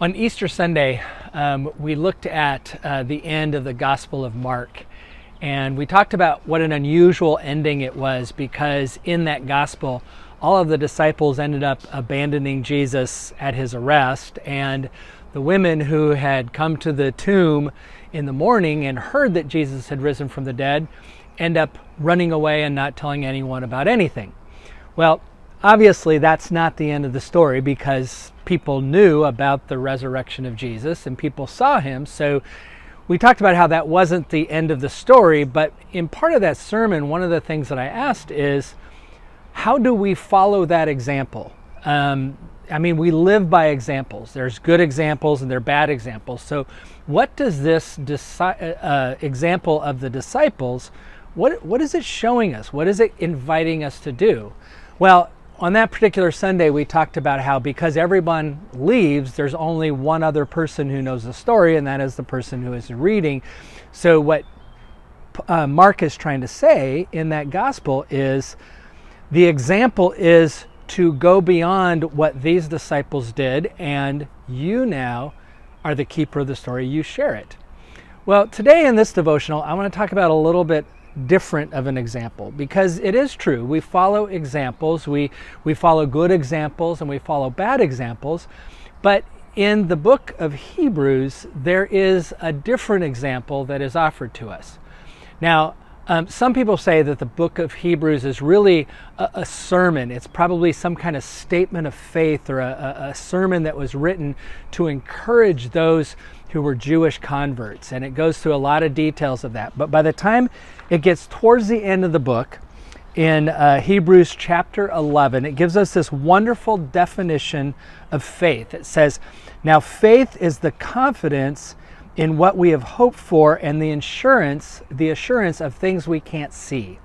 On Easter Sunday, we looked at the end of the Gospel of Mark, and we talked about what an unusual ending it was because in that Gospel, all of the disciples ended up abandoning Jesus at his arrest, and the women who had come to the tomb in the morning and heard that Jesus had risen from the dead end up running away and not telling anyone about anything. Well, obviously, that's not the end of the story because people knew about the resurrection of Jesus and people saw him. So we talked about how that wasn't the end of the story, but in part of that sermon, one of the things that I asked is, how do we follow that example? We live by examples. There's good examples and there are bad examples. So what does this example of the disciples, what is it showing us? What is it inviting us to do? Well, on that particular Sunday, we talked about how because everyone leaves, there's only one other person who knows the story, and that is the person who is reading. So what Mark is trying to say in that gospel is the example is to go beyond what these disciples did, and you now are the keeper of the story. You share it. Well, today in this devotional, I want to talk about a little bit different of an example, because it is true. We follow examples, we follow good examples, and we follow bad examples. But in the book of Hebrews, there is a different example that is offered to us. Now, some people say that the book of Hebrews is really a sermon. It's probably some kind of statement of faith or a sermon that was written to encourage those who were Jewish converts. And it goes through a lot of details of that. But by the time it gets towards the end of the book, in Hebrews chapter 11, it gives us this wonderful definition of faith. It says, "Now faith is the confidence in what we have hoped for and the assurance of things we can't see."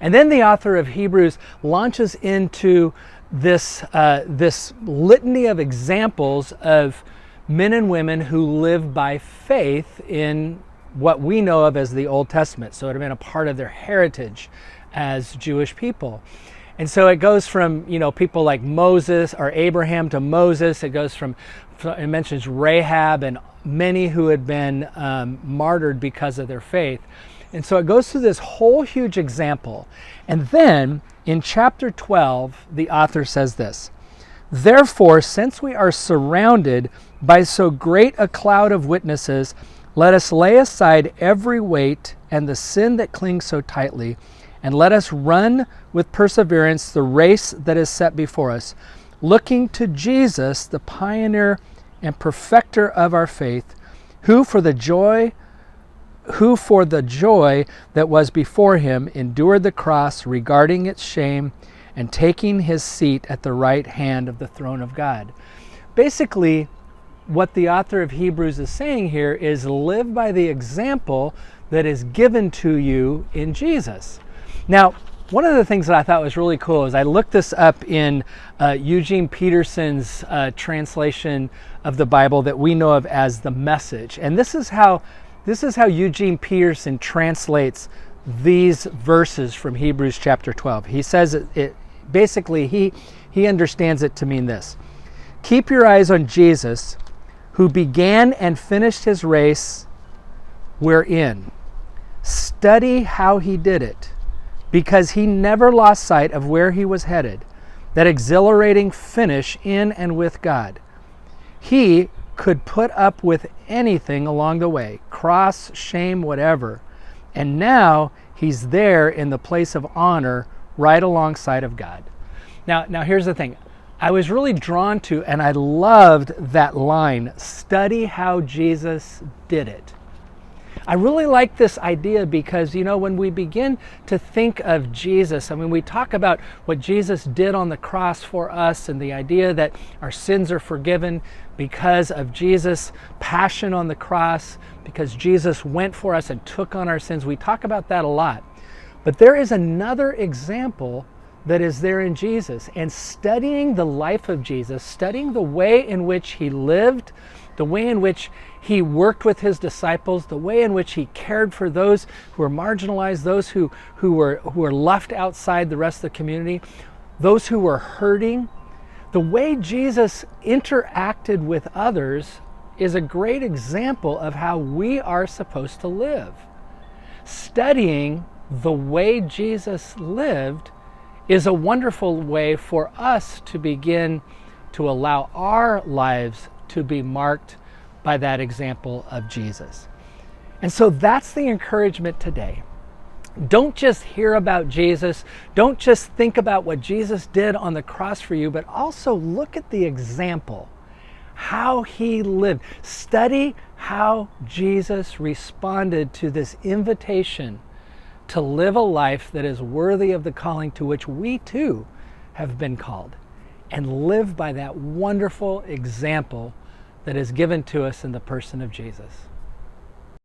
And then the author of Hebrews launches into this litany of examples of men and women who live by faith in what we know of as the Old Testament. So it had been a part of their heritage as Jewish people. And so it goes from, people like Moses or Abraham to Moses. It goes it mentions Rahab and many who had been martyred because of their faith. And so it goes through this whole huge example. And then in chapter 12, the author says this: "Therefore, since we are surrounded by so great a cloud of witnesses, let us lay aside every weight and the sin that clings so tightly, and let us run with perseverance the race that is set before us, looking to Jesus, the pioneer and perfecter of our faith, who for the joy that was before him endured the cross, regarding its shame, and taking his seat at the right hand of the throne of God." Basically, what the author of Hebrews is saying here is live by the example that is given to you in Jesus. Now, one of the things that I thought was really cool is I looked this up in Eugene Peterson's translation of the Bible that we know of as the Message. And this is how Eugene Peterson translates these verses from Hebrews chapter 12. He says he understands it to mean this: "Keep your eyes on Jesus, who began and finished his race we're in. Study how he did it, because he never lost sight of where he was headed, that exhilarating finish in and with God. He could put up with anything along the way, cross, shame, whatever. And now he's there in the place of honor right alongside of God." Now here's the thing. I was really drawn to, and I loved that line, "Study how Jesus did it." I really like this idea because, when we begin to think of Jesus, we talk about what Jesus did on the cross for us and the idea that our sins are forgiven because of Jesus' passion on the cross, because Jesus went for us and took on our sins. We talk about that a lot. But there is another example that is there in Jesus, and studying the life of Jesus, studying the way in which he lived, the way in which he worked with his disciples, the way in which he cared for those who were marginalized, those who were left outside the rest of the community, those who were hurting, The way Jesus interacted with others is a great example of how we are supposed to live. Studying the way Jesus lived is a wonderful way for us to begin to allow our lives to be marked by that example of Jesus. And so that's the encouragement today. Don't just hear about Jesus. Don't just think about what Jesus did on the cross for you, but also look at the example, how he lived. Study how Jesus responded to this invitation to live a life that is worthy of the calling to which we too have been called, and live by that wonderful example that is given to us in the person of Jesus.